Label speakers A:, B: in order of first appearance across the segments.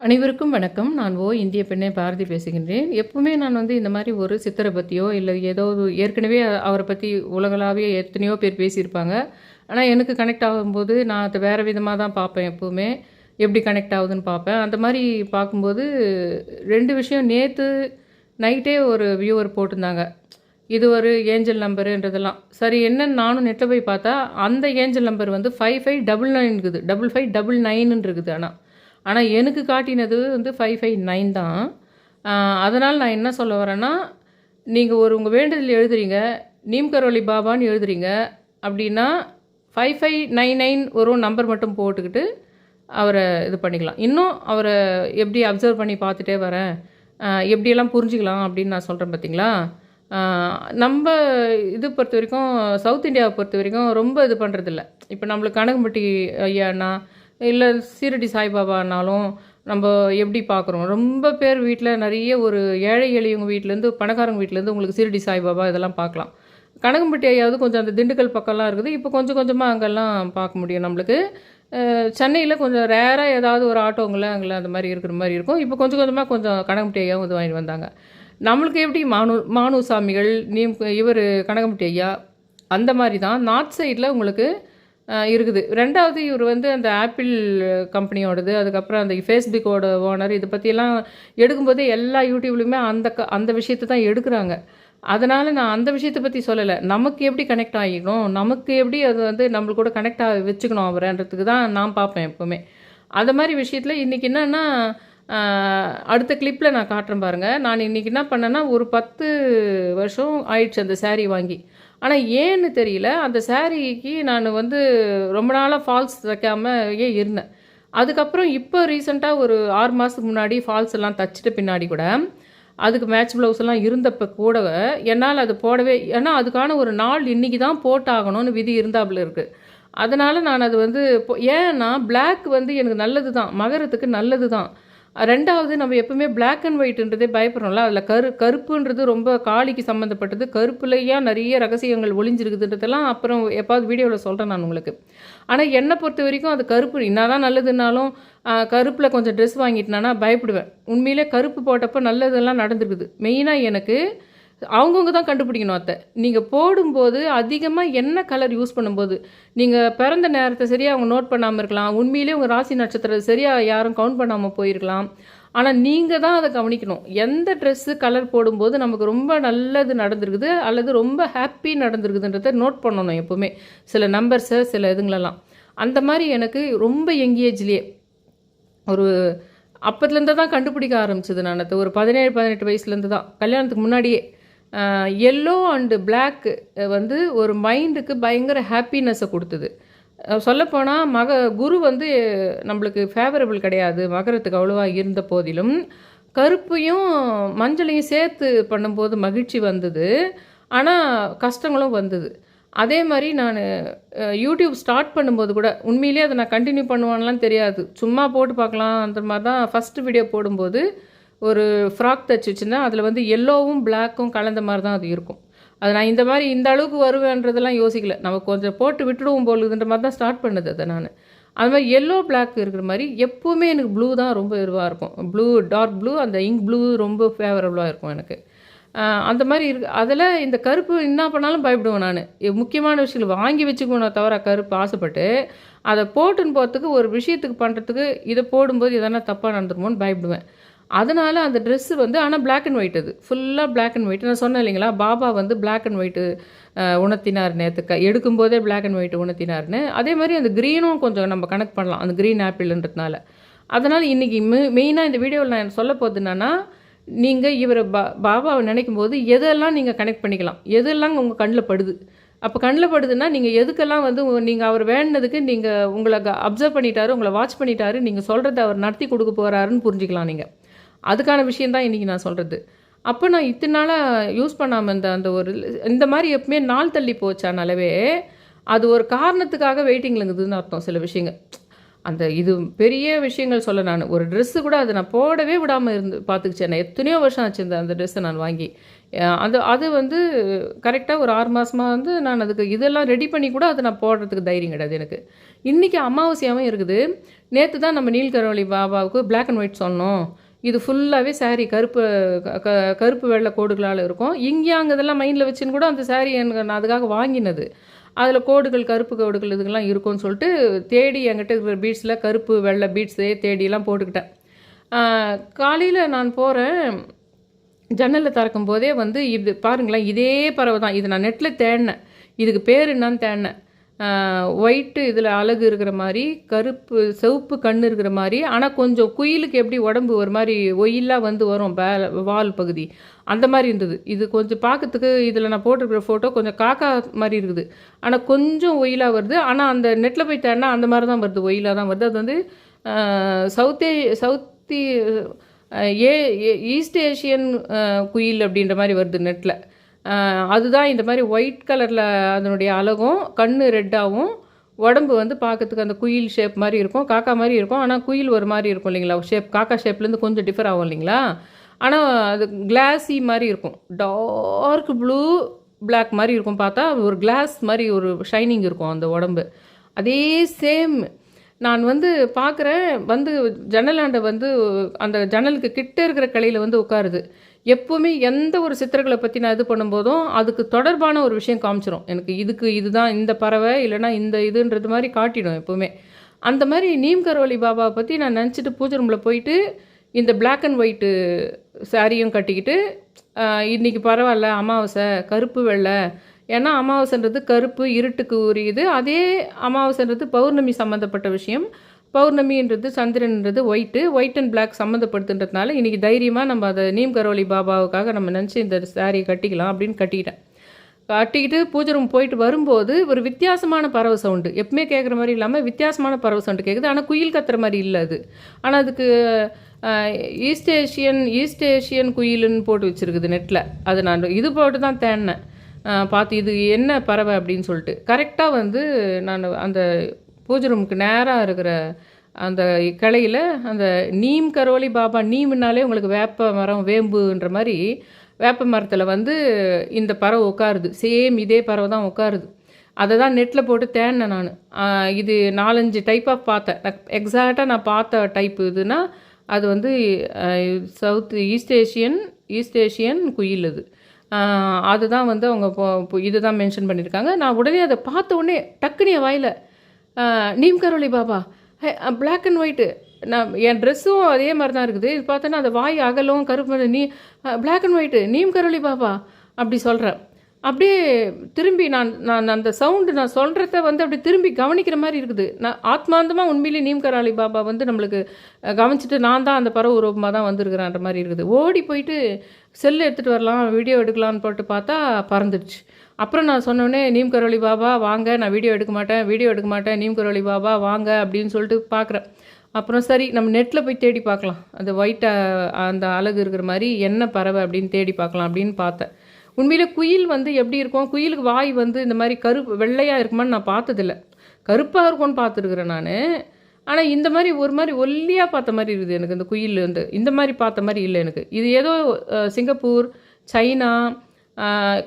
A: அனைவருக்கும் வணக்கம். நான் இந்திய பெண்ணே பாரதி பேசுகின்றேன். எப்பவுமே நான் இந்த மாரி ஒரு சித்தர பத்தியோ, இல்ல ஏதோ ஏற்கனவே அவர பத்தி உலகளாவிய எத்தனையோ பேர் பேசியிருப்பாங்க. ஆனா, எனக்கு கனெக்ட் ஆகும்போது நான் அத வேற விதமா தான் பார்ப்பேன் எப்பவுமே. எப்படி கனெக்ட் ஆகுதுன்னு பார்ப்பேன். அந்த மாரி பார்க்கும்போது 2 விஷயம் நேத்து நைட்டே ஒரு வியூவர் போட்டிருந்தாங்க. இது ஒரு ஏஞ்சல் நம்பருன்றதெல்லாம். சரி என்னன்னு நானும் நெட்ல போய் பார்த்தா, அந்த ஏஞ்சல் நம்பர் 5599 இருக்குது. 5599 இருக்குது ஆனா. ஆனா எனக்கு காட்டினது 559 தான். அதனால நான் என்ன சொல்ல வரேன்னா, நீங்க உங்க வேண்டுதல் எழுதுறீங்க, நீம் கரோலி பாபான்னு எழுதுறீங்க அப்படின்னா, 5599 ஒரு நம்பர் மட்டும் போட்டுக்கிட்டு, அவர இது பண்ணிக்கலாம். இன்னும் அவர எப்படி அப்சர்வ் பண்ணி பார்த்துட்டே வரேன். எப்படியெல்லாம் புரிஞ்சுக்கலாம் அப்படின்னு நான் சொல்றேன் பார்த்தீங்களா? ஆ நம்ப இது பொறுத்தவரைக்கும் சவுத் இந்தியாவ பொறுத்தவரைக்கும் ரொம்ப இது பண்றதில்ல. இப்ப நம்மளுக்கு கனகம்பட்டி ஐயான்னா, இல்ல சீரடி சாய்பாபானாலும் நம்ப எப்படி பார்க்குறோம். ரொம்ப பேர் வீட்ல நெறைய ஒரு ஏழை எளியவங்க வீட்லேருந்து, பணக்காரங்க வீட்லேருந்து உங்களுக்கு சீரடி சாய்பாபா இதெல்லாம் பார்க்கலாம். கனகம்பட்டி ஐயாவது கொஞ்சம் அந்த திண்டுக்கல் பக்கம்லாம் இருக்குது. இப்போ கொஞ்சம் கொஞ்சமா அங்கெல்லாம் பார்க்க முடியும் நம்மளுக்கு. சென்னையில கொஞ்சம் ரேரா ஏதாவது ஒரு ஆட்டோங்கள அங்கலாம் அந்த மாரி இருக்கிற மாரி இருக்கும். இப்போ கொஞ்சம் கொஞ்சமா கொஞ்சம் கனகம்பட்டி ஐயாவும் இது வாங்கிட்டு வந்தாங்க. நம்மளுக்கு எப்படி மானு சாமிகள், இவரு கனகம்பட்டி ஐயா, அந்த மாரி தான். நார்த் சைட்ல உங்களுக்கு இருக்குது. 2வது இவரு அந்த ஆப்பிள் கம்பெனியோடது, அதுக்கப்புறம் அந்த ஃபேஸ்புக்கோட ஓனர் இத பத்தியெல்லாம் எடுக்கும்போது எல்லா யூடியூப்லயுமே அந்த விஷயத்த தான் எடுக்குறாங்க. அதனால நான் அந்த விஷயத்த பத்தி சொல்லல. நமக்கு எப்படி கனெக்ட் ஆகிக்கணும், நமக்கு எப்படி அது நம்மளுக்கு கூட கனெக்ட் வச்சுக்கணும் அவரன்றதுக்கு தான் நான் பார்ப்பேன் எப்பவுமே. அந்த மாரி விஷயத்துல இன்னைக்கு என்னன்னா, அடுத்த கிளிப்ல நான் காட்டுறேன் பாருங்க. நான் இன்னைக்கு என்ன பண்ணேன்னா, ஒரு 10 வருஷம் ஆயிடுச்சு அந்த சாரி வாங்கி. ஆனா ஏன்னு தெரியல, அந்த சாரீக்கு நான் ரொம்ப நாளா ஃபால்ஸ் தைக்காமயே இருந்தேன். அதுக்கப்புறம் இப்போ ரீசெண்டா ஒரு 6 மாசத்துக்கு முன்னாடி ஃபால்ஸ் எல்லாம் தச்சுட்ட பின்னாடி கூட, அதுக்கு மேட்ச் ப்ளவுஸ் எல்லாம் இருந்தப்ப கூட என்னால அது போடவே ஏன்னா அதுக்கான ஒரு நாள் இன்னைக்கு தான் போட்டாகணும்னு விதி இருந்தாப்புல இருக்கு. அதனால நான் அது ஏன்னா பிளாக் எனக்கு நல்லது தான். மகரத்துக்கு நல்லது தான். 2வது நம்ம எப்பவுமே பிளாக் அண்ட் ஒயிட்ன்றதே பயப்படுறோம்ல. அதில் கருப்புன்றது ரொம்ப காளிக்கு சம்மந்தப்பட்டது. கருப்புலையா நிறைய ரகசியங்கள் ஒளிஞ்சிருக்குதுன்றதெல்லாம் அப்புறம் எப்பாவது வீடியோவில் சொல்கிறேன் நான் உங்களுக்கு. ஆனால் என்னை பொறுத்த வரைக்கும் அது கருப்பு என்னதான் நல்லதுன்னாலும் கருப்பில் கொஞ்சம் ட்ரெஸ் வாங்கிட்டேனா பயப்படுவேன். உண்மையிலே கருப்பு போட்டப்போ நல்லதெல்லாம் நடந்துருக்குது. மெயினாக எனக்கு அவங்கவுங்க தான் கண்டுபிடிக்கணும் அத்தை. நீங்கள் போடும்போது அதிகமாக என்ன கலர் யூஸ் பண்ணும்போது, நீங்கள் பிறந்த நேரத்தை சரியாக அவங்க நோட் பண்ணாமல் இருக்கலாம். உண்மையிலே உங்கள் ராசி நட்சத்திரம் சரியாக யாரும் கவுண்ட் பண்ணாமல் போயிருக்கலாம். ஆனால் நீங்கள் தான் அதை கவனிக்கணும். எந்த ட்ரெஸ்ஸு கலர் போடும்போது நமக்கு ரொம்ப நல்லது நடந்திருக்குது அல்லது ரொம்ப ஹாப்பி நடந்திருக்குதுன்றதை நோட் பண்ணணும் எப்போவுமே. சில நம்பர்ஸை சில இதுங்களெல்லாம். அந்த மாதிரி எனக்கு ரொம்ப யங் ஏஜ்லேயே ஒரு அப்பத்துலேருந்து தான் கண்டுபிடிக்க ஆரம்பிச்சது நான். ஒரு 17, 18 வயசுலேருந்து தான். கல்யாணத்துக்கு முன்னாடியே எல்லோ அண்டு பிளாக் ஒரு மைண்டுக்கு பயங்கர ஹாப்பினஸ்ஸை கொடுத்தது. சொல்லப்போனால் குரு நம்மளுக்கு ஃபேவரபிள் கிடையாது மகரத்துக்கு அவ்வளோவா இருந்த போதிலும், கருப்பையும் மஞ்சளையும் சேர்த்து பண்ணும்போது மகிழ்ச்சி வந்தது. ஆனால் கஷ்டங்களும் வந்தது. அதே மாதிரி நான் யூடியூப் ஸ்டார்ட் பண்ணும்போது கூட உண்மையிலேயே அதை நான் கண்டினியூ பண்ணுவான்லாம் தெரியாது. சும்மா போட்டு பார்க்கலாம் அந்த மாதிரி தான் ஃபஸ்ட்டு வீடியோ போடும்போது ஒரு ஃப்ராக் தச்சு வச்சுருந்தேன். அதில் எல்லோவும் பிளாக்கும் கலந்த மாதிரி தான் அது இருக்கும். அது நான் இந்த அளவுக்கு வருவேன்றதெல்லாம் யோசிக்கல. நம்ம கொஞ்சம் போட்டு விட்டுடுவோம் போலுதுன்ற மாதிரி தான் ஸ்டார்ட் பண்ணது அதை நான். அது மாதிரி எல்லோ பிளாக் இருக்கிற மாதிரி எப்போவுமே எனக்கு ப்ளூ தான் ரொம்ப இதுவாக இருக்கும். ப்ளூ, டார்க் ப்ளூ, அந்த இங்க் ப்ளூ ரொம்ப ஃபேவரபுளாக இருக்கும் எனக்கு. அந்த மாதிரி அதில் இந்த கருப்பு என்ன பண்ணாலும் பயப்படுவேன் நான். முக்கியமான விஷயங்கள் வாங்கி வச்சுக்கணும் தவிர கருப்பு ஆசைப்பட்டு அதை போட்டுன்னு போகிறதுக்கு ஒரு விஷயத்துக்கு பண்ணுறதுக்கு இதை போடும்போது எதனா தப்பாக நடந்துருமோன்னு பயப்படுவேன். அதனால் அந்த ட்ரெஸ்ஸு ஆனால் பிளாக் அண்ட் ஒயிட், அது ஃபுல்லாக பிளாக் அண்ட் ஒயிட். நான் சொன்னேன் இல்லைங்களா, பாபா பிளாக் அண்ட் ஒயிட்டு உணர்த்தினார் நேற்று. எடுக்கும்போதே பிளாக் அண்ட் ஒயிட் உணர்த்தினார்னு. அதே மாதிரி அந்த க்ரீனும் கொஞ்சம் நம்ம கனெக்ட் பண்ணலாம், அந்த க்ரீன் ஆப்பிள்ன்றதுனால. அதனால் இன்றைக்கி மெயினாக இந்த வீடியோவில் நான் சொல்ல போகிறது என்னென்னா, நீங்கள் இவரை பாபாவை நினைக்கும் போது எதெல்லாம் நீங்கள் கனெக்ட் பண்ணிக்கலாம், எதெல்லாம் உங்கள் கண்ணில் படுது. அப்போ கண்ணில் படுதுன்னா நீங்கள் எதுக்கெல்லாம் நீங்கள் அவர் வேண்டினதுக்கு நீங்கள் உங்களை அப்சர்வ் பண்ணிட்டாரு, உங்களை வாட்ச் பண்ணிட்டாரு, நீங்கள் சொல்கிறத அவர் நடத்தி கொடுக்க போகிறாருன்னு புரிஞ்சிக்கலாம் நீங்கள். அதுக்கான விஷயந்தான் இன்றைக்கி நான் சொல்கிறது. அப்போ நான் இத்தனை நாளாக யூஸ் பண்ணாமல் இந்த மாதிரி எப்பவுமே நாள் தள்ளி போச்சானாலவே அது ஒரு காரணத்துக்காக வெயிட்டிங்கில் இருக்குதுன்னு அர்த்தம் சில விஷயங்கள். அந்த இது பெரிய விஷயங்கள் சொல்ல நான் ஒரு ட்ரெஸ்ஸு கூட அதை நான் போடவே விடாமல் பார்த்துக்கிச்சேன். நான் எத்தனையோ வருஷம் ஆச்சு அந்த ட்ரெஸ்ஸை நான் வாங்கி. அது வந்து கரெக்டாக ஒரு 6 மாதமாக வந்து நான் அதுக்கு இதெல்லாம் ரெடி பண்ணி கூட அதை நான் போடுறதுக்கு தைரியம் கிடையாது எனக்கு. இன்றைக்கி அமாவாசையாகவும் இருக்குது. நேற்று தான் நம்ம நீல்கரோலி பாபாவுக்கு பிளாக் அண்ட் ஒயிட் சொன்னோம். இது ஃபுல்லாகவே சாரீ கருப்பு வெள்ளை கோடுகளால் இருக்கும். இங்கேயாங்க இதெல்லாம் மைண்டில் வச்சுன்னு கூட அந்த சாரீ எனக்கு நான் அதுக்காக வாங்கினது. அதில் கோடுகள் கருப்பு கோடுகள் இதுக்கெல்லாம் இருக்கும்னு சொல்லிட்டு தேடி என்கிட்ட இருக்கிற பீட்ஸில் கருப்பு வெள்ளை பீட்ஸே தேடியெல்லாம் போட்டுக்கிட்டேன். காலையில் நான் போகிறேன், ஜன்னலில் திறக்கும் போதே வந்து இது பாருங்களேன், இதே பறவை தான். இது நான் நெட்டில் தேடினேன், இதுக்கு பேர் என்னான்னு தேடினேன். ஒயிட்டு இதில் அழகு இருக்கிற மாதிரி, கருப்பு சிவப்பு கண் இருக்கிற மாதிரி, ஆனால் கொஞ்சம் குயிலுக்கு எப்படி உடம்பு ஒரு மாதிரி ஒயிலாக வந்து வரும் வால் பகுதி, அந்த மாதிரி இருந்தது. இது கொஞ்சம் பார்க்கறதுக்கு இதில் நான் போட்டிருக்கிற ஃபோட்டோ கொஞ்சம் காக்கா மாதிரி இருக்குது, ஆனால் கொஞ்சம் ஒயிலாக வருது. ஆனால் அந்த நெட்டில் போய் தேடினா அந்த மாதிரி தான் வருது, ஒயிலாக தான் வருது. அது வந்து சவுத்தி ஈஸ்ட் ஏஷியன் குயில் அப்படின்ற மாதிரி வருது நெட்டில். அதுதான் இந்த மாதிரி ஒயிட் கலரில் அதனுடைய அழகும், கண் ரெட்டாகவும், உடம்பு வந்து பார்க்கறதுக்கு அந்த குயில் ஷேப் மாதிரி இருக்கும், காக்கா மாதிரி இருக்கும். ஆனால் குயில் ஒரு மாதிரி இருக்கும் இல்லைங்களா ஷேப், காக்கா ஷேப்லேருந்து கொஞ்சம் டிஃபர் ஆகும் இல்லைங்களா. ஆனால் அது கிளாஸி மாதிரி இருக்கும், டார்க் ப்ளூ பிளாக் மாதிரி இருக்கும். பார்த்தா ஒரு கிளாஸ் மாதிரி ஒரு ஷைனிங் இருக்கும் அந்த உடம்பு. அதே சேம் நான் வந்து பார்க்குறேன், வந்து ஜன்னலாண்டை வந்து அந்த ஜன்னலுக்கு கிட்ட இருக்கிற கிளையில் வந்து உட்காருது. எப்போவுமே எந்த ஒரு சித்திரங்களை பற்றி நான் இது பண்ணும்போதும் அதுக்கு தொடர்பான ஒரு விஷயம் காமிச்சிடும் எனக்கு. இதுதான் இந்த பறவை, இல்லைனா இந்த இதுன்றது மாதிரி காட்டிடும் எப்போவுமே. அந்த மாதிரி நீம் கரோலி பாபாவை பற்றி நான் நினச்சிட்டு பூஜை ரூமில் போயிட்டு இந்த பிளாக் அண்ட் ஒயிட்டு சாரியும் கட்டிக்கிட்டு, இன்றைக்கி பரவாயில்ல அமாவாசை கருப்பு வெள்ளை, ஏன்னா அமாவாசைன்றது கருப்பு இருட்டுக்கு உரியது. அதே அமாவாசைன்றது பௌர்ணமி சம்மந்தப்பட்ட விஷயம். பௌர்ணமின்றது சந்திரன்றது ஒயிட் அண்ட் பிளாக் சம்மந்தப்படுத்துன்றதுனால இன்றைக்கி தைரியமாக நம்ம அதை நீம் கரோலி பாபாவுக்காக நம்ம நினச்சி இந்த சாரியை கட்டிக்கலாம் அப்படின்னு கட்டிக்கிட்டு பூஜை ரூம் போயிட்டு வரும்போது ஒரு வித்தியாசமான பறவை சவுண்டு, எப்பவுமே கேட்குற மாதிரி இல்லாமல் வித்தியாசமான பறவை சவுண்டு கேட்குது. ஆனால் குயில் கத்துற மாதிரி இல்லை அது. ஆனால் அதுக்கு ஈஸ்ட் ஏஷியன் குயிலுன்னு போட்டு வச்சுருக்குது நெட்டில். அது நான் இது போட்டு தான் தேடினேன், பார்த்து இது என்ன பறவை அப்படின்னு சொல்லிட்டு. கரெக்டாக வந்து நான் அந்த பூஜை ரூமுக்கு நேராக இருக்கிற அந்த கிளையில் அந்த நீம் கரோலி பாபா, நீம்னாலே உங்களுக்கு வேப்ப மரம் வேம்புன்ற மாதிரி வேப்ப மரத்தில் வந்து இந்த பறவை உட்காருது. சேம் இதே பறவை தான் உட்காருது. அதை தான் நெட்டில் போட்டு தேடினேன் நான். இது 4-5 டைப்பாக பார்த்தேன். எக்ஸாக்டாக நான் பார்த்த டைப் இதுனா அது வந்து ஈஸ்ட் ஏஷியன் குயில் இது. அதுதான் வந்து அவங்க இதுதான் மென்ஷன் பண்ணியிருக்காங்க. நான் உடனே அதை பார்த்த உடனே டக்குனு என் வாயில் Neem Karoli Baba black and white, நான் என் ட்ரெஸ்ஸும் அதே மாதிரி தான் இருக்குது. இது பார்த்தோன்னா அந்த வாய் அகலும் கருப்பு, black and white Neem Karoli Baba அப்படி சொல்கிறேன். அப்படியே திரும்பி நான் அந்த சவுண்டு நான் சொல்கிறத வந்து அப்படி திரும்பி கவனிக்கிற மாதிரி இருக்குது. நான் ஆத்மாந்தமாக உண்மையிலேயே நீம் கரோலி பாபா வந்து நம்மளுக்கு கவனிச்சுட்டு நான் தான் அந்த பறவை ரூபமாக தான் வந்திருக்கிறேன்ற மாதிரி இருக்குது. ஓடி போயிட்டு செல்லு எடுத்துகிட்டு வரலாம், வீடியோ எடுக்கலான்னு போட்டு பார்த்தா பறந்துடுச்சு. அப்புறம் நான் சொன்னோடனே நீம் கரோலி பாபா வாங்க, நான் வீடியோ எடுக்க மாட்டேன், நீம் கரோலி பாபா வாங்க அப்படின்னு சொல்லிட்டு பார்க்குறேன். அப்புறம் சரி நம்ம நெட்டில் போய் தேடி பார்க்கலாம், அந்த ஒயிட்டாக அந்த அழகு இருக்கிற மாதிரி என்ன பறவை அப்படின்னு தேடி பார்க்கலாம் அப்படின்னு பார்த்தேன். உண்மையிலே குயில் வந்து எப்படி இருக்கும், குயிலுக்கு வாய் வந்து இந்த மாதிரி கருப்பு வெள்ளையாக இருக்குமான்னு நான் பார்த்ததில்லை, கருப்பாக இருக்கும்னு பார்த்துருக்குறேன் நான். ஆனால் இந்த மாதிரி ஒரு மாதிரி ஒல்லியாக பார்த்த மாதிரி இருக்குது எனக்கு இந்த குயில் வந்து. இந்த மாதிரி பார்த்த மாதிரி இல்லை எனக்கு. இது ஏதோ சிங்கப்பூர், சைனா,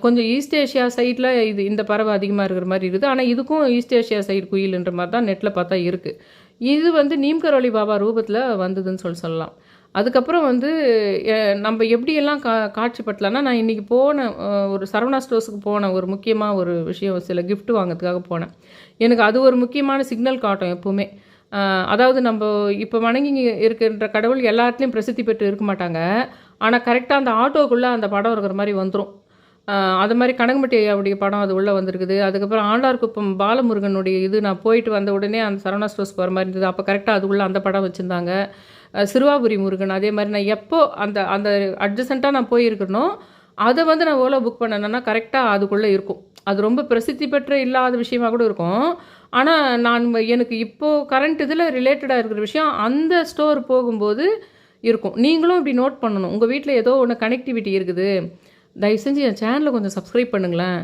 A: கொஞ்சம் ஈஸ்ட் ஏஷியா சைடில் இந்த பறவை அதிகமாக இருக்கிற மாதிரி இருக்குது. ஆனால் இதுக்கும் ஈஸ்ட் ஏஷியா சைடு குயில்ன்ற மாதிரி தான் நெட்டில் பார்த்தா இருக்குது. இது வந்து நீம் கரோலி பாபா ரூபத்தில் வந்ததுன்னு சொல்லலாம். அதுக்கப்புறம் வந்து நம்ம எப்படியெல்லாம் காட்சிப்படுத்தலாம்னா, நான் இன்றைக்கி போன ஒரு சரவணா ஸ்டோர்ஸுக்கு போனேன். ஒரு முக்கியமாக ஒரு விஷயம், சில கிஃப்ட் வாங்கிறதுக்காக போனேன். எனக்கு அது ஒரு முக்கியமான சிக்னல் காட்டும் எப்போவுமே. அதாவது நம்ம இப்போ வணங்கி இருக்கின்ற கடவுள் எல்லாத்துலேயும் பிரசித்தி பெற்று இருக்க மாட்டாங்க. ஆனால் கரெக்டாக அந்த ஆட்டோக்குள்ளே அந்த படம் இருக்கிற மாதிரி வந்துடும். அது மாதிரி கனகம்பட்டி ஐயாவுடைய படம் அது உள்ளே வந்திருக்குது. அதுக்கப்புறம் ஆண்டார்குப்பம் பாலமுருகனுடைய இது நான் போயிட்டு வந்த உடனே அந்த சரவணா ஸ்டோர்ஸ் போகிற மாதிரி இருந்தது. அப்போ கரெக்டாக அதுக்குள்ளே அந்த படம் வச்சுருந்தாங்க. சிறுவாபுரி முருகன் அதே மாதிரி. நான் எப்போ அந்த அந்த அட்ஜசண்ட்டாக நான் போயிருக்கணும், அதை வந்து நான் ஓலோ புக் பண்ணேன்னா கரெக்டாக அதுக்குள்ளே இருக்கும். அது ரொம்ப பிரசித்தி பெற்ற இல்லாத விஷயமாக கூட இருக்கும். ஆனால் எனக்கு இப்போது கரண்ட் இதில் ரிலேட்டடாக இருக்கிற விஷயம் அந்த ஸ்டோர் போகும்போது இருக்கும். நீங்களும் இப்படி நோட் பண்ணணும், உங்கள் வீட்டில் ஏதோ ஒன்று கனெக்டிவிட்டி இருக்குது, தயவு செஞ்சு என் சேனலை கொஞ்சம் சப்ஸ்கிரைப் பண்ணுங்களேன்.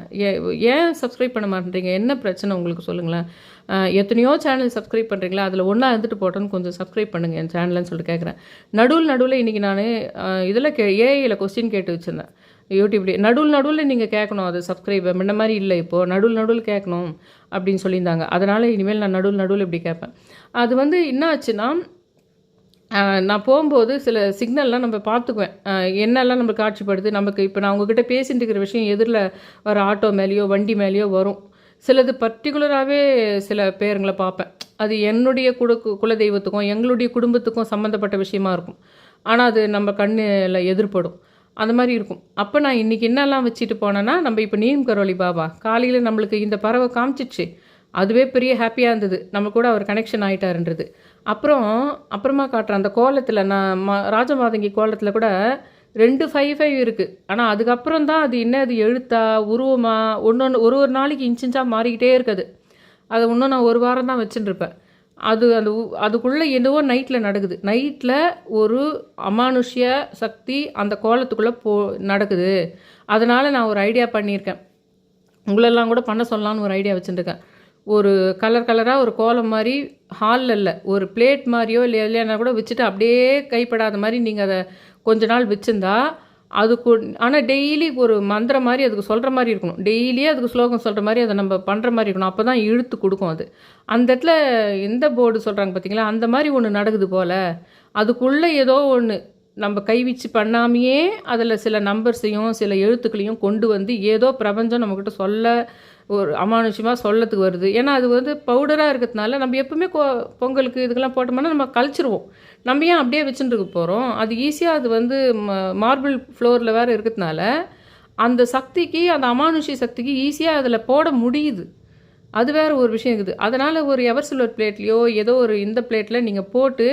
A: ஏன் சப்ஸ்கிரைப் பண்ண மாட்டேறீங்க? என்ன பிரச்சனை உங்களுக்கு சொல்லுங்களேன்? எத்தனையோ சேனல் சப்ஸ்கிரைப் பண்ணுறீங்களா? அதில் ஒன்றா இருந்துட்டு போட்டோன்னு கொஞ்சம் சப்ஸ்கிரைப் பண்ணுங்கள் என் சேனல்னு சொல்லிட்டு கேட்குறேன். நடுவில் இன்றைக்கி நான் இதில் ஏஐயில் கொஸ்டின் கேட்டு வச்சுருந்தேன் யூடியூப்லேயே. நடுவில் நீங்கள் கேட்கணும், அது சப்ஸ்கிரைப் முன்ன மாதிரி இல்லை, இப்போது நடுவில் கேட்கணும் அப்படின்னு சொல்லியிருந்தாங்க. அதனால் இனிமேல் நான் நடுவில் இப்படி கேட்பேன். அது வந்து என்ன ஆச்சுன்னா, நான் போகும்போது சில சிக்னல்லாம் நம்ம பார்த்துக்குவேன். என்னெல்லாம் நம்ம காட்சிப்படுது நமக்கு. இப்போ நான் உங்ககிட்ட பேசிட்டு இருக்கிற விஷயம் எதிரில் வர ஆட்டோ மேலேயோ வண்டி மேலேயோ வரும். சிலது பர்டிகுலராகவே சில பேருங்களை பார்ப்பேன். அது என்னுடைய குலதெய்வத்துக்கும் எங்களுடைய குடும்பத்துக்கும் சம்மந்தப்பட்ட விஷயமா இருக்கும். ஆனால் அது நம்ம கண்ணில் எதிர்படும், அந்த மாதிரி இருக்கும். அப்போ நான் இன்றைக்கி என்னெல்லாம் வச்சுட்டு போனேன்னா, நம்ம இப்போ நீம் கரோலி பாபா காலையில் நம்மளுக்கு இந்த பறவை காமிச்சிச்சு. அதுவே பெரிய ஹாப்பியாக இருந்தது, நம்ம கூட அவர் கனெக்ஷன் ஆகிட்டாருன்றது. அப்புறமா காட்டுறேன் அந்த கோலத்தில். நான் ராஜமாதங்கி கோலத்தில் கூட 255 இருக்குது. ஆனால் அதுக்கப்புறம் தான் அது என்ன, அது எழுத்தா உருவமா ஒரு நாளைக்கு இன்ச்சாக மாறிக்கிட்டே இருக்குது. அதை இன்னும் நான் ஒரு வாரம் தான் வச்சுட்டுருப்பேன். அதுக்குள்ளே ஏதோ நைட்டில் நடக்குது. நைட்டில் ஒரு அமானுஷ்ய சக்தி அந்த கோலத்துக்குள்ளே நடக்குது. அதனால் நான் ஒரு ஐடியா பண்ணியிருக்கேன். உங்களெல்லாம் கூட பண்ண சொல்லலான்னு ஒரு ஐடியா வச்சுட்டுருக்கேன். ஒரு கலராக ஒரு கோலம் மாதிரி ஹாலில் இல்லை, ஒரு பிளேட் மாதிரியோ இல்லைன்னா கூட வச்சுட்டு அப்படியே கைப்படாத மாதிரி நீங்கள் அதை கொஞ்ச நாள் வச்சுருந்தா ஆனால் டெய்லி ஒரு மந்திரம் மாதிரி அதுக்கு சொல்கிற மாதிரி இருக்கணும். டெய்லியே அதுக்கு ஸ்லோகம் சொல்கிற மாதிரி அதை நம்ம பண்ணுற மாதிரி இருக்கணும். அப்போ தான் இழுத்து கொடுக்கும் அது. அந்த இடத்துல எந்த போர்டு சொல்கிறாங்க பார்த்தீங்களா, அந்த மாதிரி ஒன்று நடக்குது போல். அதுக்குள்ளே ஏதோ ஒன்று நம்ம கைவிச்சு பண்ணாமையே அதில் சில நம்பர்ஸையும் சில எழுத்துக்களையும் கொண்டு வந்து ஏதோ பிரபஞ்சம் நம்மக்கிட்ட சொல்ல ஒரு அமானுஷமாக சொல்லத்துக்கு வருது. ஏன்னா அது வந்து பவுடராக இருக்கிறதுனால நம்ம எப்பவுமே பொங்கலுக்கு இதுக்கெல்லாம் போட்டோம்னா நம்ம கழிச்சிருவோம். நம்ம ஏன் அப்படியே வச்சுட்டு இருக்க போகிறோம்? அது ஈஸியாக அது வந்து மார்பிள் ஃப்ளோரில் வேறு இருக்கிறதுனால அந்த சக்திக்கு, அந்த அமானுஷி சக்திக்கு ஈஸியாக அதில் போட முடியுது. அது வேறு ஒரு விஷயம் இருக்குது. அதனால் ஒரு எவர் சில்வர் பிளேட்லேயோ ஏதோ ஒரு இந்த பிளேட்டில் நீங்கள் போட்டு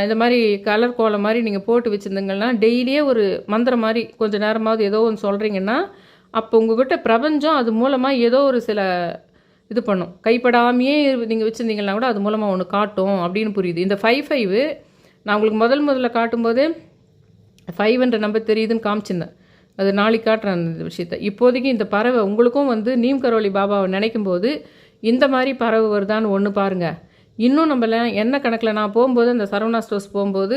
A: இந்த மாதிரி கலர் கோலம் மாதிரி நீங்கள் போட்டு வச்சுருந்தீங்கன்னா டெய்லியே ஒரு மந்திரம் மாதிரி கொஞ்சம் நேரமாவது ஏதோ ஒன்று சொல்கிறீங்கன்னா அப்போ உங்கள்கிட்ட பிரபஞ்சம் அது மூலமாக ஏதோ ஒரு சில இது பண்ணும். கைப்படாமையே நீங்கள் வச்சுருந்தீங்கன்னா கூட அது மூலமாக ஒன்று காட்டும் அப்படின்னு புரியுது. இந்த 55 நான் உங்களுக்கு முதல்ல காட்டும்போது 5என்ற நம்பர் தெரியுதுன்னு காமிச்சிருந்தேன். அது நாளைக்கு காட்டுறேன் அந்த விஷயத்தை. இப்போதைக்கு இந்த பறவை உங்களுக்கும் வந்து நீம் கரோலி பாபாவை நினைக்கும் போது இந்த மாதிரி பறவை வருதான்னு ஒன்று பாருங்கள். இன்னும் நம்மள என்ன கணக்கில் நான் போகும்போது அந்த சரவணா ஸ்டோர்ஸ் போகும்போது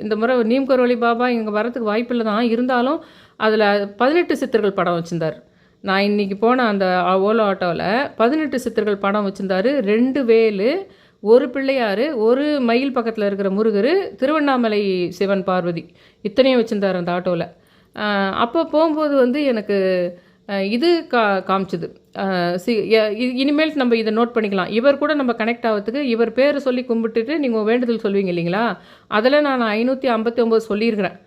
A: இந்த முறை நீம் கரோலி பாபா இங்கே வரத்துக்கு வாய்ப்பில்லை தான், இருந்தாலும் அதில் 18 சித்தர்கள் படம் வச்சுருந்தார். நான் இன்றைக்கி போன அந்த ஓலோ ஆட்டோவில் 18 சித்தர்கள் படம் வச்சுருந்தார். 2 வேலு, ஒரு பிள்ளையார், ஒரு மயில் பக்கத்தில் இருக்கிற முருகர், திருவண்ணாமலை சிவன் பார்வதி, இத்தனையும் வச்சுருந்தார் அந்த ஆட்டோவில். அப்போ போகும்போது வந்து எனக்கு இது காமிச்சுது. இனிமேல் நம்ம இதை நோட் பண்ணிக்கலாம். இவர் கூட நம்ம கனெக்ட் ஆகிறதுக்கு இவர் பேர் சொல்லி கும்பிட்டுட்டு நீங்கள் வேண்டுதல் சொல்வீங்க இல்லைங்களா, அதில் நான் 559 சொல்லியிருக்கிறேன்.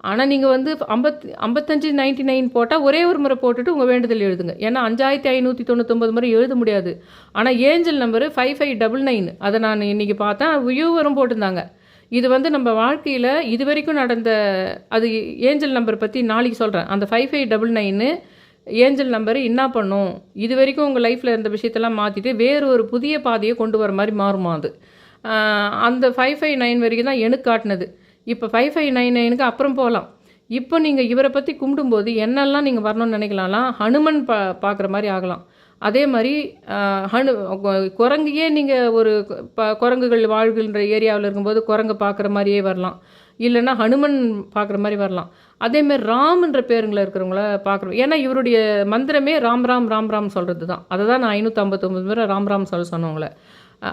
A: ஆனால் நீங்கள் வந்து 5599 போட்டால் ஒரே ஒரு முறை போட்டுட்டு உங்கள் வேண்டுதல் எழுதுங்க. ஏன்னா 5599 முறை எழுத முடியாது. ஆனால் ஏஞ்சல் நம்பரு 5599 அதை நான் இன்றைக்கி பார்த்தேன், வியூவரும் போட்டிருந்தாங்க. இது வந்து நம்ம வாழ்க்கையில் இது வரைக்கும் நடந்த அது ஏஞ்சல் நம்பர் பற்றி நாளைக்கு சொல்கிறேன். அந்த 5599 ஏஞ்சல் நம்பரு என்ன பண்ணும், இது வரைக்கும் உங்கள் லைஃப்பில் இருந்த விஷயத்தெல்லாம் மாற்றிட்டு வேறு ஒரு புதிய பாதையை கொண்டு வர மாதிரி மாறுமா அது. அந்த 559 வரைக்கும் தான் எனக்கு காட்டினது. இப்போ 5599க்கு அப்புறம் போகலாம். இப்போ நீங்கள் இவரை பற்றி கும்பிடும்போது என்னெல்லாம் நீங்கள் வரணும்னு நினைக்கலாம்லாம், ஹனுமன் பார்க்குற மாதிரி ஆகலாம். அதே மாதிரி குரங்கையே நீங்கள் ஒரு குரங்குகள் வாழ்கின்ற ஏரியாவில் இருக்கும்போது குரங்கு பார்க்குற மாதிரியே வரலாம், இல்லைன்னா ஹனுமன் பார்க்குற மாதிரி வரலாம். அதேமாதிரி ராம்ன்ற பேருங்களை இருக்கிறவங்கள பார்க்குறோம். ஏன்னா இவருடைய மந்திரமே ராம் ராம் ராம் ராம் சொல்கிறது தான். அதை தான் நான் 559 முறை ராம் ராம் சொன்னவங்கள,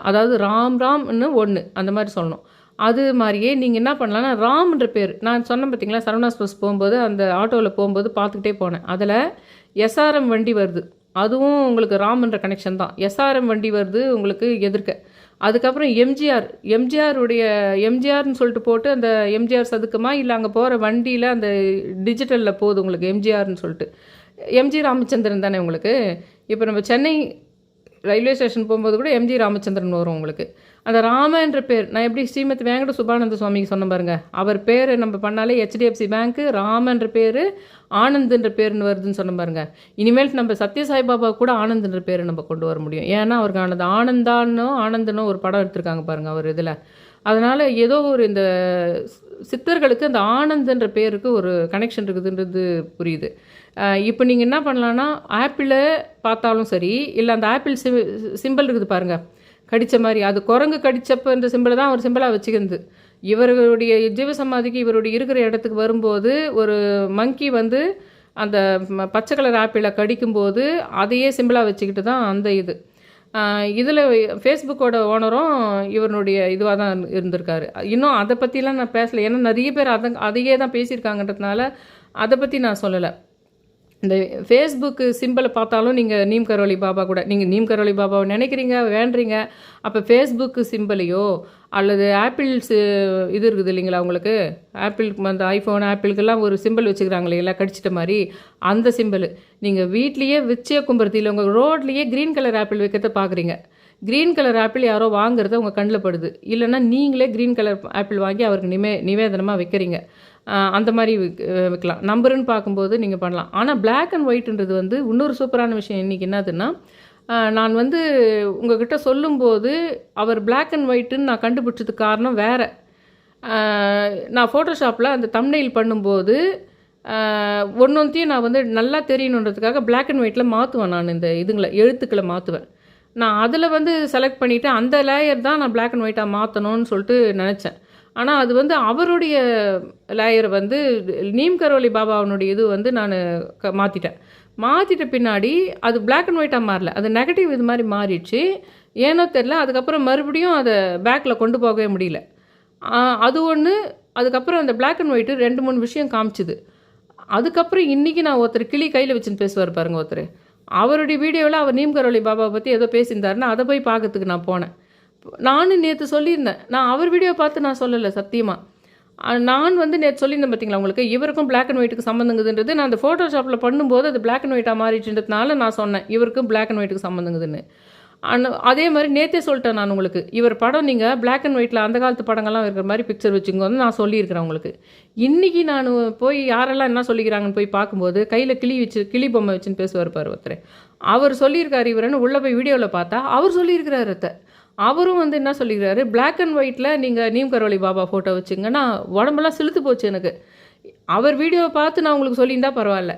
A: அதாவது ராம் ராம்னு ஒன்று அந்த மாதிரி சொல்லணும். அது மாதிரியே நீங்கள் என்ன பண்ணலான்னா ராம்ன்ற பேர் நான் சொன்னேன் பார்த்தீங்களா, சரவணா ஸ்டோர்ஸ் போகும்போது அந்த ஆட்டோவில் போகும்போது பார்த்துக்கிட்டே போனேன். அதில் எஸ்ஆர்எம் வண்டி வருது, அதுவும் உங்களுக்கு ராம்ன்ற கனெக்ஷன் தான். எஸ்ஆர்எம் வண்டி வருது உங்களுக்கு எதிர்க்க. அதுக்கப்புறம் எம்ஜிஆர்னு சொல்லிட்டு போட்டு அந்த எம்ஜிஆர் சதுக்கமா இல்லை அங்கே போகிற வண்டியில் அந்த டிஜிட்டலில் போகுது உங்களுக்கு எம்ஜிஆர்னு சொல்லிட்டு. எம்ஜி ராமச்சந்திரன் தானே உங்களுக்கு. இப்போ நம்ம சென்னை ரயில்வே ஸ்டேஷன் போகும்போது கூட எம்ஜி ராமச்சந்திரன் வரும் உங்களுக்கு. அந்த ராமன்ற பேர் நான் எப்படி ஸ்ரீமத் வேங்கட சுபானந்த சுவாமிக்கு சொன்ன பாருங்க, அவர் பேர் நம்ம பண்ணாலே ஹெச்டிஎஃப்சி பேங்க்கு ராமன்ற பேர் ஆனந்துன்ற பேருன்னு வருதுன்னு சொன்ன பாருங்க. இனிமேல் நம்ம சத்யசாய்பாபா கூட ஆனந்துன்ற பேரை நம்ம கொண்டு வர முடியும். ஏன்னா அவருக்கு ஆனது ஆனந்தனோ ஒரு படம் எடுத்திருக்காங்க பாருங்கள் அவர் இதில். அதனால் ஏதோ ஒரு இந்த சித்தர்களுக்கு அந்த ஆனந்த்ன்ற பேருக்கு ஒரு கனெக்ஷன் இருக்குதுன்றது புரியுது. இப்போ நீங்கள் என்ன பண்ணலான்னா, ஆப்பிளை பார்த்தாலும் சரி, இல்லை அந்த ஆப்பிள் சிம்பிள் இருக்குது பாருங்கள், கடித்த மாதிரி, அது குரங்கு கடிச்சப்போ இந்த சிம்பிளை தான் ஒரு சிம்பிளாக வச்சுக்கிறது. இவர்களுடைய ஜீவசமாதிக்கு இவருடைய இருக்கிற இடத்துக்கு வரும்போது ஒரு மங்கி வந்து அந்த பச்சை கலர் ஆப்பிளை கடிக்கும்போது அதையே சிம்பிளாக வச்சுக்கிட்டு தான் அந்த இது. இதில் ஃபேஸ்புக்கோட ஓனரும் இவனுடைய இதுவாக தான் இருந்திருக்காரு. இன்னும் அதை பற்றிலாம் நான் பேசலை, ஏன்னா நிறைய பேர் அதையே தான் பேசியிருக்காங்கன்றதுனால அதை பற்றி நான் சொல்லலை. இந்த ஃபேஸ்புக்கு சிம்பிளை பார்த்தாலும் நீங்கள் நீம் கரோலி பாபா கூட நீங்கள் நீம் கரோலி பாபாவை நினைக்கிறீங்க, வேண்டுறீங்க. அப்போ ஃபேஸ்புக்கு சிம்பிளையோ அல்லது ஆப்பிள்ஸ் இது இருக்குது இல்லைங்களா, உங்களுக்கு ஆப்பிளுக்கு அந்த ஐஃபோன் ஆப்பிளுக்கெல்லாம் ஒரு சிம்பிள் வச்சுக்கிறாங்க இல்லைங்களா, கடிச்சிட்ட மாதிரி, அந்த சிம்பிள் நீங்கள் வீட்லேயே வச்சே கும்புறது இல்லை, உங்கள் ரோட்லேயே க்ரீன் கலர் ஆப்பிள் வைக்கிறத பார்க்குறீங்க. க்ரீன் கலர் ஆப்பிள் யாரோ வாங்குறத உங்கள் கண்ணில் படுது, இல்லைன்னா நீங்களே க்ரீன் கலர் ஆப்பிள் வாங்கி அவருக்கு நிவேதனமாக வைக்கிறீங்க. அந்த மாதிரி வைக்கலாம். நம்பருன்னு பார்க்கும்போது நீங்கள் பண்ணலாம். ஆனால் பிளாக் அண்ட் ஒயிட்ன்றது வந்து இன்னொரு சூப்பரான விஷயம். இன்றைக்கி என்னதுன்னா, நான் வந்து உங்ககிட்ட சொல்லும்போது அவர் பிளாக் அண்ட் ஒயிட்டுன்னு நான் கண்டுபிடிச்சதுக்கு காரணம் வேறு. நான் ஃபோட்டோஷாப்பில் அந்த தம்ப்நெயில் பண்ணும்போது ஒன்றொன்றையும் நான் வந்து நல்லா தெரியணுன்றதுக்காக பிளாக் அண்ட் ஒயிட்டில் மாற்றுவேன். நான் இந்த எழுத்துக்களை மாற்றுவேன். நான் அதில் வந்து செலக்ட் பண்ணிவிட்டு அந்த லேயர் தான் நான் பிளாக் அண்ட் ஒயிட்டாக மாற்றணும்னு சொல்லிட்டு நினச்சேன். ஆனால் அது வந்து அவருடைய லேயர் வந்து நீம் கரோலி பாபாவனுடைய இது வந்து நான் மாற்றிட்ட பின்னாடி அது பிளாக் அண்ட் ஒயிட்டாக மாறல, அது நெகட்டிவ் இது மாதிரி மாறிடுச்சு. ஏனோ தெரில. அதுக்கப்புறம் மறுபடியும் அதை பேக்கில் கொண்டு போகவே முடியல. அது ஒன்று. அதுக்கப்புறம் அந்த பிளாக் அண்ட் ஒயிட்டு 2-3 விஷயம் காமிச்சுது. அதுக்கப்புறம் இன்றைக்கி நான் ஒருத்தர் கிளி கையில் வச்சுன்னு பேசுவார் பாருங்கள் ஒருத்தர், அவருடைய வீடியோவில் அவர் நீம் கரோலி பாபாவை பற்றி ஏதோ பேசியிருந்தாருன்னா அதை போய் பார்க்கறதுக்கு நான் போனேன். நானும் நேற்று சொல்லியிருந்தேன், நான் அவர் வீடியோ பார்த்து நான் சொல்லலை சத்தியமாக. நான் வந்து நேற்று சொல்லியிருந்தேன் பார்த்தீங்களா உங்களுக்கு, இவருக்கும் பிளாக் அண்ட் ஒயிட்டுக்கு சம்மந்தங்குதுன்றது. நான் அந்த ஃபோட்டோஷாப்பில் பண்ணும்போது அது பிளாக் அண்ட் ஒயிட்டாக மாறிடுன்றதுனால நான் சொன்னேன் இவருக்கும் பிளாக் அண்ட் ஒயிட்டுக்கு சம்மந்தங்குதுன்னு. அதே மாதிரி நேற்றே சொல்லிட்டேன் நான் உங்களுக்கு, இவர் படம் நீங்கள் பிளாக் அண்ட் ஒயிட்டில் அந்த காலத்து படங்கள்லாம் இருக்கிற மாதிரி பிக்சர் வச்சுங்கன்னு நான் சொல்லியிருக்கிறேன் உங்களுக்கு. இன்றைக்கி நான் போய் யாரெல்லாம் என்ன சொல்லிக்கிறாங்கன்னு போய் பார்க்கும்போது கையில் கிளி பொம்மை வச்சுன்னு பேசுவார் பாரு ஒருத்தர், அவர் சொல்லியிருக்காரு இவருன்னு உள்ளே போய் வீடியோவில் பார்த்தா அவர் சொல்லியிருக்கிறாரு. அவரும் வந்து என்ன சொல்லிக்கிறாரு, பிளாக் அண்ட் ஒயிட்டில் நீங்கள் நீம் கரோலி பாபா ஃபோட்டோ வச்சுங்கன்னா உடம்பெல்லாம் செலுத்து போச்சு எனக்கு. அவர் வீடியோவை பார்த்து நான் உங்களுக்கு சொல்லியிருந்தா பரவாயில்ல.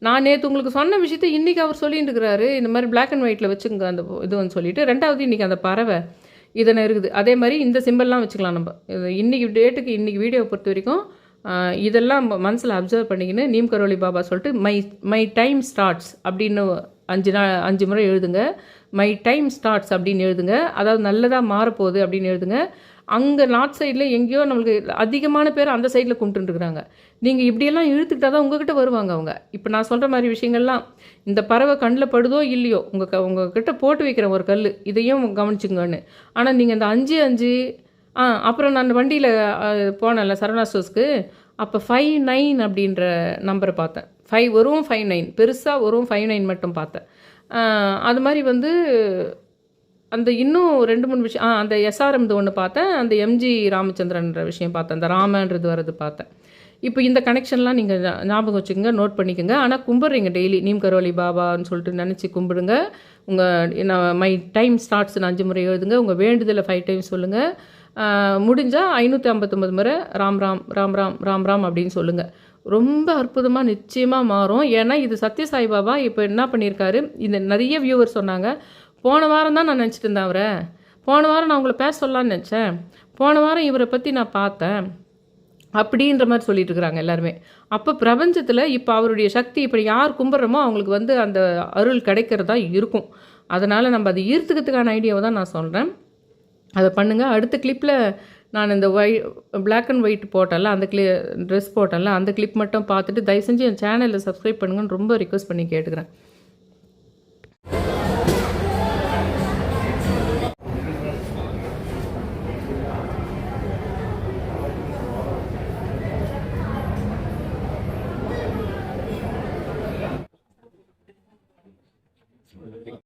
A: நான் நேற்று உங்களுக்கு சொன்ன விஷயத்த இன்றைக்கி அவர் சொல்லிட்டு இருக்கிறாரு, இந்த மாதிரி பிளாக் அண்ட் ஒயிட்டில் வச்சுங்க அந்த இதுன்னு சொல்லிட்டு. ரெண்டாவது இன்றைக்கி அந்த பறவை இதனை இருக்குது. அதே மாதிரி இந்த சிம்பிள்லாம் வச்சுக்கலாம் நம்ம. இன்றைக்கி டேட்டுக்கு இன்றைக்கி வீடியோவை பொறுத்த வரைக்கும் இதெல்லாம் மனசில் அப்சர்வ் பண்ணிக்கின்னு நீம் கரோலி பாபா சொல்லிட்டு மை டைம் ஸ்டார்ட்ஸ் அப்படின்னு 5 முறை எழுதுங்க. மை டைம் ஸ்டார்ட்ஸ் அப்படின்னு எழுதுங்க. அதாவது நல்லதாக மாறப்போகுது அப்படின்னு எழுதுங்க. அங்கே நார்த் சைடில் எங்கேயோ நம்மளுக்கு அதிகமான பேர் அந்த சைடில் கும்பிட்டுருக்குறாங்க. நீங்கள் இப்படியெல்லாம் இழுத்துக்கிட்டால் தான் உங்ககிட்ட வருவாங்க அவங்க. இப்போ நான் சொல்கிற மாதிரி விஷயங்கள்லாம் இந்த பறவை கண்ணில் படுதோ இல்லையோ, உங்ககிட்ட போட்டு வைக்கிற ஒரு கல், இதையும் கவனிச்சுங்கன்னு. ஆனால் நீங்கள் இந்த 5 அப்புறம் நான் வண்டியில் போனேன்ல சரவணா ஸ்டோர்ஸ்க்கு, அப்போ 59 அப்படின்ற நம்பரை பார்த்தேன். 59 பெருசாக 59 மட்டும் பார்த்தேன். அது மாதிரி வந்து அந்த இன்னும் 2-3 விஷயம், அந்த எஸ்ஆர்எம் ஒன்று பார்த்தேன், அந்த எம்ஜி ராமச்சந்திரன்ற விஷயம் பார்த்தேன், அந்த ராமன்றது வர்றது பார்த்தேன். இப்போ இந்த கனெக்ஷன்லாம் நீங்கள் ஞாபகம் வச்சுக்கோங்க, நோட் பண்ணிக்கோங்க. ஆனால் கும்பிட்றீங்க டெய்லி நீம் கரோலி பாபான்னு சொல்லிட்டு நினச்சி கும்பிடுங்க. உங்கள் மை டைம் ஸ்டார்ட்ஸ்னு 5 முறை எழுதுங்க. உங்கள் வேண்டுதலை 5 டைம்ஸ் சொல்லுங்கள். முடிஞ்சால் 559 முறை ராம் ராம் ராம் ராம் ராம் ராம் அப்படின்னு சொல்லுங்கள். ரொம்ப அற்புதமாக நிச்சயமாக மாறும். ஏன்னா இது சத்ய சாய்பாபா இப்போ என்ன பண்ணியிருக்காரு, இந்த நிறைய வியூவர் சொன்னாங்க, போன வாரம் தான் நான் நினச்சிட்டு இருந்தேன் அவரை, போன வாரம் நான் உங்களை பேச சொல்லலான்னு நினச்சேன், போன வாரம் இவரை பற்றி நான் பார்த்தேன் அப்படின்ற மாதிரி சொல்லிட்டு இருக்கிறாங்க எல்லாருமே. அப்போ பிரபஞ்சத்தில் இப்போ அவருடைய சக்தி இப்படி யார் கும்பிட்றோமோ அவங்களுக்கு வந்து அந்த அருள் கிடைக்கிறதா இருக்கும். அதனால் நம்ம அதை ஈர்த்துக்கிறதுக்கான ஐடியாவை தான் நான் சொல்கிறேன். அதை பண்ணுங்கள். அடுத்த கிளிப்பில் நான் இந்த பிளாக் அண்ட் ஒயிட் போட்டேன்ல, அந்த ட்ரெஸ் போட்டேன்ல, அந்த கிளிப் மட்டும் பார்த்துட்டு தயவு செஞ்சு என் சேனலில் சப்ஸ்கிரைப் பண்ணுங்கன்னு ரொம்ப ரிக்வெஸ்ட் பண்ணி கேட்டுக்கிறேன்.